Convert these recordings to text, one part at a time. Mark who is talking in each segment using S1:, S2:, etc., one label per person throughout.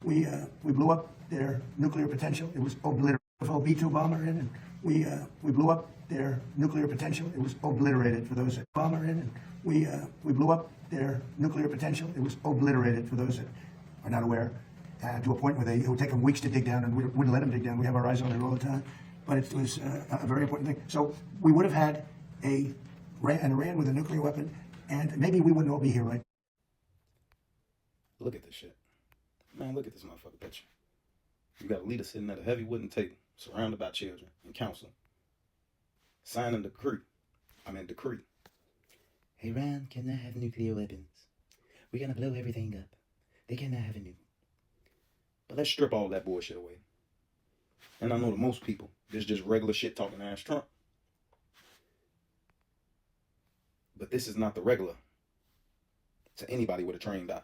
S1: We blew up their nuclear potential. It was obliterated. B-2 bomber in, and we blew up their nuclear potential. It was obliterated for those that bomber in, and we blew up their nuclear potential. It was obliterated for those that are not aware, to a point where it would take them weeks to dig down, and we wouldn't let them dig down. We have our eyes on it all the time, but it was a very important thing. So we would have had an Iran with a nuclear weapon, and maybe we wouldn't all be here right.
S2: Look at this shit. Man, look at this motherfucker picture. You got a leader sitting at a heavy wooden table, surrounded by children and counsel, signing decree.
S3: Iran cannot have nuclear weapons. We're gonna blow everything up. They cannot have a nuke.
S2: But let's strip all that bullshit away. And I know to most people, this is just regular shit talking ass Trump. But this is not the regular to anybody with a trained eye.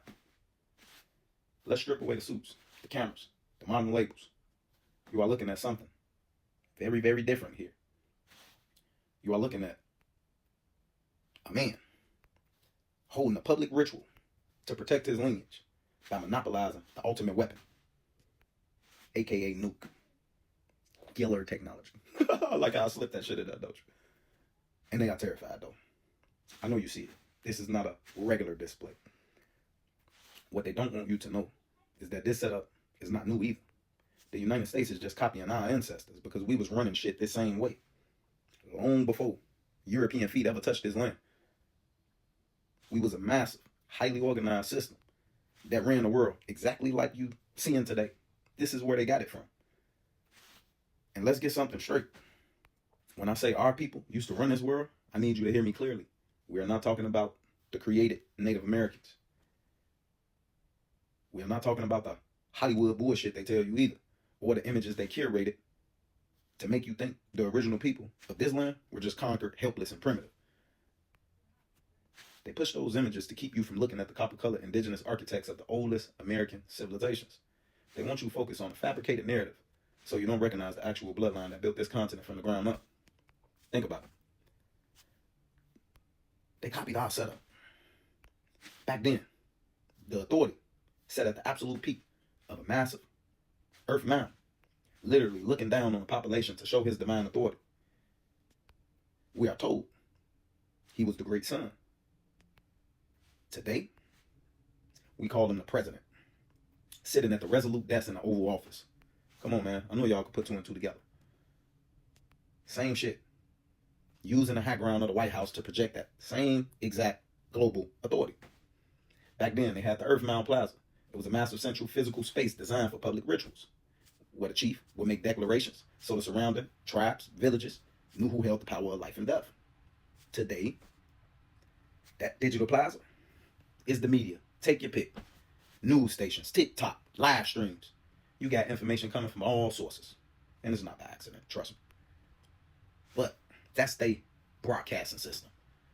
S2: Let's strip away the suits, the cameras, the modern labels. You are looking at something very, very different here. You are looking at a man holding a public ritual to protect his lineage by monopolizing the ultimate weapon, aka nuke. Killer technology. Like how I slipped that shit in there, don't you? And they are terrified though. I know you see it. This is not a regular display. What they don't want you to know is that this setup is not new either. The United States is just copying our ancestors because we was running shit this same way long before European feet ever touched this land. We was a massive, highly organized system that ran the world exactly like you seeing today. This is where they got it from. And let's get something straight. When I say our people used to run this world, I need you to hear me clearly. We are not talking about the created Native Americans. We are not talking about the Hollywood bullshit they tell you either, or the images they curated to make you think the original people of this land were just conquered, helpless, and primitive. They push those images to keep you from looking at the copper-colored indigenous architects of the oldest American civilizations. They want you to focus on a fabricated narrative so you don't recognize the actual bloodline that built this continent from the ground up. Think about it. They copied our setup. Back then, the authority sat at the absolute peak of a massive earth mound, literally looking down on the population to show his divine authority. We are told he was the great son. Today, we call him the president, sitting at the resolute desk in the Oval Office. Come on, man. I know y'all can put two and two together. Same shit. Using the high ground of the White House to project that same exact global authority. Back then, they had the Earth Mound Plaza. It was a massive central physical space designed for public rituals, where the chief would make declarations so the surrounding tribes, villages knew who held the power of life and death. Today, that digital plaza is the media. Take your pick. News stations, TikTok, live streams. You got information coming from all sources. And it's not by accident, trust me. But that's their broadcasting system.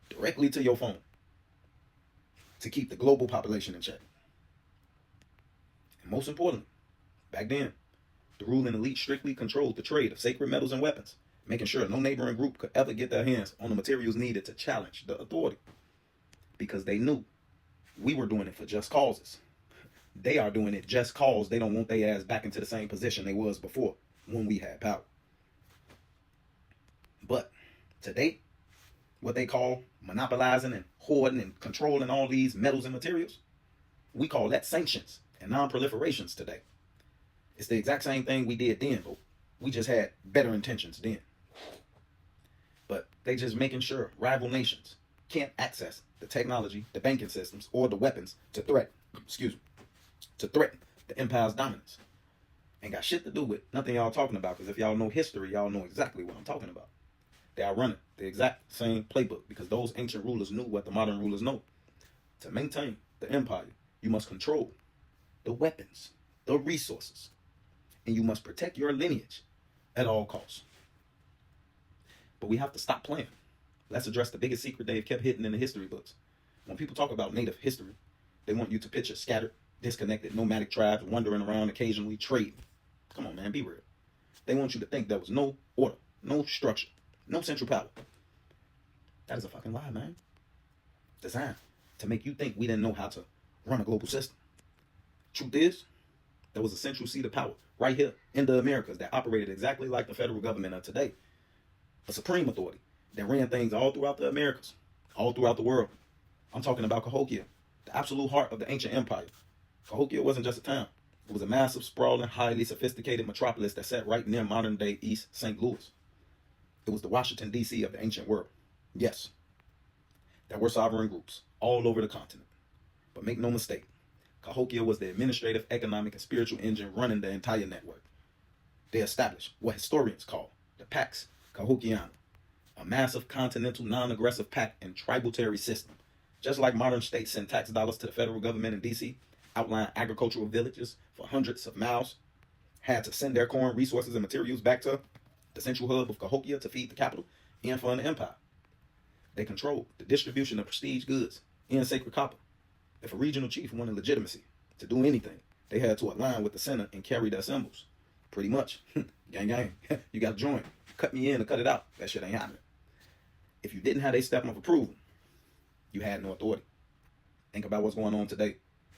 S2: Directly to your phone. To keep the global population in check. And most importantly, back then, the ruling elite strictly controlled the trade of sacred metals and weapons, making sure no neighboring group could ever get their hands on the materials needed to challenge the authority. Because they knew we were doing it for just causes. They are doing it just cause they don't want their ass back into the same position they was before when we had power. But today, what they call monopolizing and hoarding and controlling all these metals and materials, we call that sanctions and non-proliferations today. It's the exact same thing we did then, but we just had better intentions then. But they just making sure rival nations can't access the technology, the banking systems, or the weapons to threaten the empire's dominance. Ain't got shit to do with nothing y'all talking about, because if y'all know history, y'all know exactly what I'm talking about. They are running the exact same playbook because those ancient rulers knew what the modern rulers know. To maintain the empire, you must control the weapons, the resources, and you must protect your lineage at all costs. But we have to stop playing. Let's address the biggest secret they've kept hidden in the history books. When people talk about native history, they want you to picture scattered, disconnected, nomadic tribes wandering around occasionally trading. Come on, man, be real. They want you to think there was no order, no structure, no central power. That is a fucking lie, man. Designed to make you think we didn't know how to run a global system. Truth is, There was a central seat of power right here in the Americas that operated exactly like the federal government of today. A supreme authority that ran things all throughout the Americas, all throughout the world. I'm talking about Cahokia, the absolute heart of the ancient empire. Cahokia wasn't just a town. It was a massive, sprawling, highly sophisticated metropolis that sat right near modern-day East St. Louis. It was the Washington, D.C. of the ancient world. Yes, there were sovereign groups all over the continent. But make no mistake, Cahokia was the administrative, economic, and spiritual engine running the entire network. They established what historians call the Pax Cahokiana, a massive continental non-aggressive pact and tributary system. Just like modern states send tax dollars to the federal government in D.C., outlying agricultural villages for hundreds of miles had to send their corn, resources, and materials back to the central hub of Cahokia to feed the capital and fund the empire. They controlled the distribution of prestige goods and sacred copper. If a regional chief wanted legitimacy to do anything, they had to align with the center and carry their symbols. Pretty much. Gang, gang. You got to join. Cut me in or cut it out. That shit ain't happening. If you didn't have a stamp of approval, you had no authority. Think about what's going on today.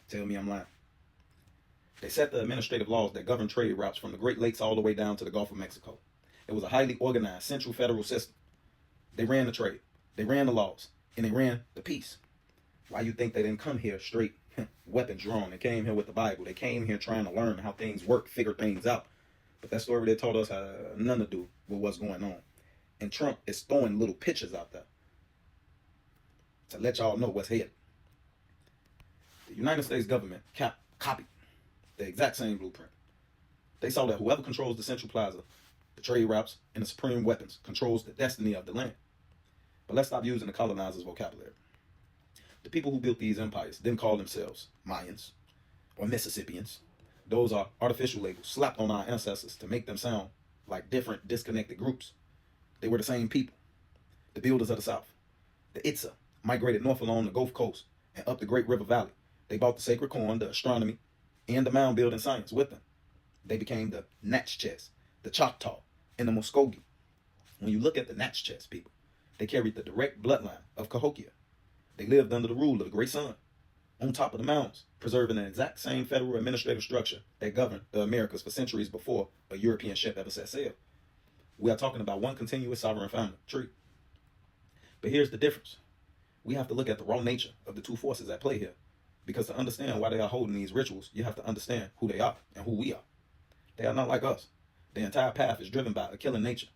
S2: Tell me I'm lying. They set the administrative laws that govern trade routes from the Great Lakes all the way down to the Gulf of Mexico. It was a highly organized central federal system. They ran the trade, they ran the laws, and they ran the peace. Why you think they didn't come here straight weapons drawn? They came here with the Bible. They came here trying to learn how things work, figure things out. But that story they taught us had nothing to do with what's going on. And Trump is throwing little pictures out there to let y'all know what's here. The United States government copied the exact same blueprint. They saw that whoever controls the Central Plaza, the trade routes, and the supreme weapons controls the destiny of the land. But let's stop using the colonizers' vocabulary. The people who built these empires didn't call themselves Mayans or Mississippians. Those are artificial labels slapped on our ancestors to make them sound like different, disconnected groups. They were the same people. The builders of the South. The Itza migrated north along the Gulf Coast and up the Great River Valley. They brought the sacred corn, the astronomy, and the mound building science with them. They became the Natchez, the Choctaw, and the Muskogee. When you look at the Natchez people, they carried the direct bloodline of Cahokia. They lived under the rule of the Great Sun, on top of the mountains, preserving the exact same federal administrative structure that governed the Americas for centuries before a European ship ever set sail. We are talking about one continuous sovereign family tree. But here's the difference. We have to look at the raw nature of the two forces at play here. Because to understand why they are holding these rituals, you have to understand who they are and who we are. They are not like us. The entire path is driven by a killing nature.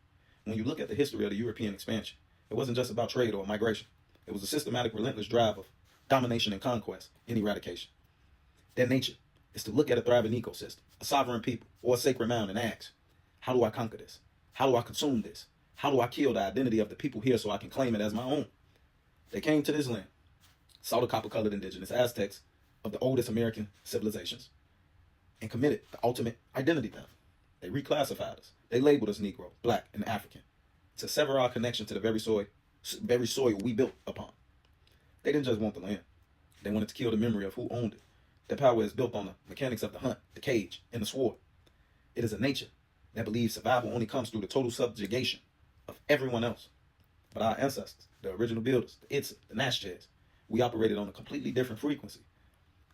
S2: When you look at the history of the European expansion, it wasn't just about trade or migration. It was a systematic, relentless drive of domination and conquest and eradication. Their nature is to look at a thriving ecosystem, a sovereign people, or a sacred mound and ask, how do I conquer this? How do I consume this? How do I kill the identity of the people here so I can claim it as my own? They came to this land, saw the copper-colored indigenous Aztecs of the oldest American civilizations, and committed the ultimate identity theft. They reclassified us. They labeled us Negro, Black, and African to sever our connection to the very soil we built upon. They didn't just want the land. They wanted to kill the memory of who owned it. Their power is built on the mechanics of the hunt, the cage, and the sword. It is a nature that believes survival only comes through the total subjugation of everyone else. But our ancestors, the original builders, the Itza, the Natchez, we operated on a completely different frequency.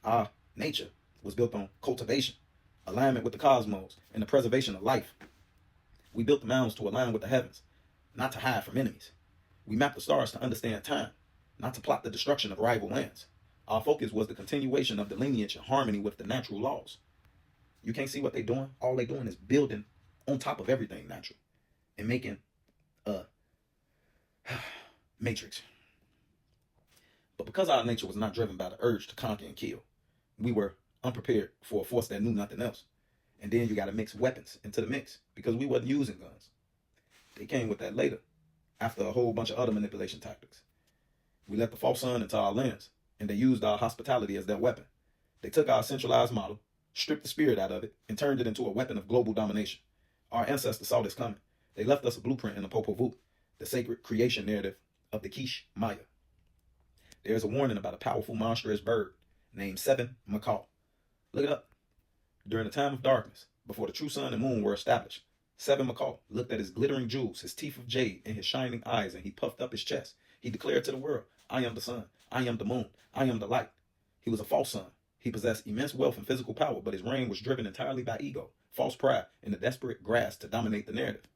S2: Our nature was built on cultivation, alignment with the cosmos, and the preservation of life. We built the mounds to align with the heavens, not to hide from enemies. We mapped the stars to understand time, not to plot the destruction of rival lands. Our focus was the continuation of the lineage in harmony with the natural laws. You can't see what they're doing. All they're doing is building on top of everything natural and making a matrix. But because our nature was not driven by the urge to conquer and kill, we were unprepared for a force that knew nothing else. And then you got to mix weapons into the mix because we wasn't using guns. They came with that later, after a whole bunch of other manipulation tactics. We let the false sun into our lands, and they used our hospitality as their weapon. They took our centralized model, stripped the spirit out of it, and turned it into a weapon of global domination. Our ancestors saw this coming. They left us a blueprint in the Popol Vuh, the sacred creation narrative of the Quiche Maya. There's a warning about a powerful monstrous bird named Seven Macaw. Look it up. During the time of darkness, before the true sun and moon were established, Seven Macaw looked at his glittering jewels, his teeth of jade, and his shining eyes, and he puffed up his chest. He declared to the world, I am the sun, I am the moon, I am the light. He was a false sun, He possessed immense wealth and physical power, but his reign was driven entirely by ego, false pride, and the desperate grasp to dominate the narrative.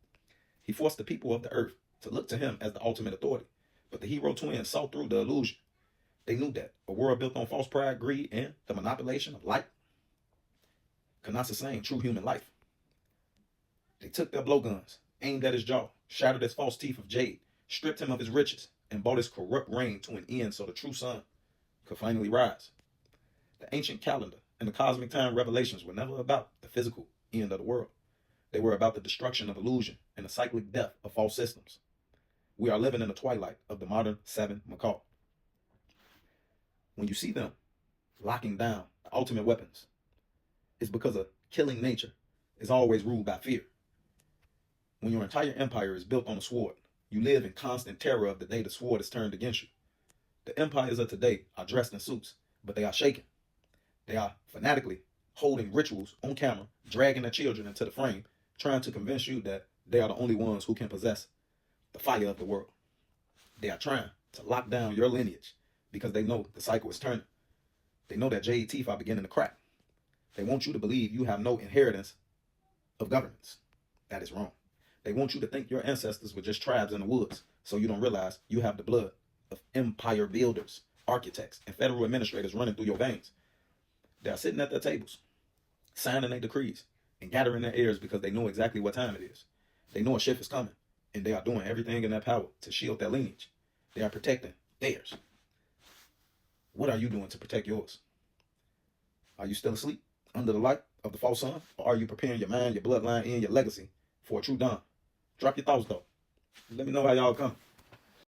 S2: He forced the people of the earth to look to him as the ultimate authority, but the hero twins saw through the illusion. They knew that a world built on false pride, greed, and the monopolization of light could not sustain true human life. They took their blowguns, aimed at his jaw, shattered his false teeth of jade, stripped him of his riches, and brought his corrupt reign to an end so the true sun could finally rise. The ancient calendar and the cosmic time revelations were never about the physical end of the world. They were about the destruction of illusion and the cyclic death of false systems. We are living in the twilight of the modern seven macaw. When you see them locking down the ultimate weapons, it's because a killing nature is always ruled by fear. When your entire empire is built on a sword, you live in constant terror of the day the sword is turned against you. The empires of today are dressed in suits, but they are shaken. They are fanatically holding rituals on camera, dragging their children into the frame, trying to convince you that they are the only ones who can possess the fire of the world. They are trying to lock down your lineage because they know the cycle is turning. They know that jade teeth are beginning to crack. They want you to believe you have no inheritance of governments. That is wrong. They want you to think your ancestors were just tribes in the woods, so you don't realize you have the blood of empire builders, architects, and federal administrators running through your veins. They are sitting at their tables, signing their decrees, and gathering their heirs because they know exactly what time it is. They know a shift is coming, and they are doing everything in their power to shield their lineage. They are protecting theirs. What are you doing to protect yours? Are you still asleep under the light of the false sun, or are you preparing your mind, your bloodline, and your legacy for a true dawn? Drop your thoughts, though. Let me know how y'all come.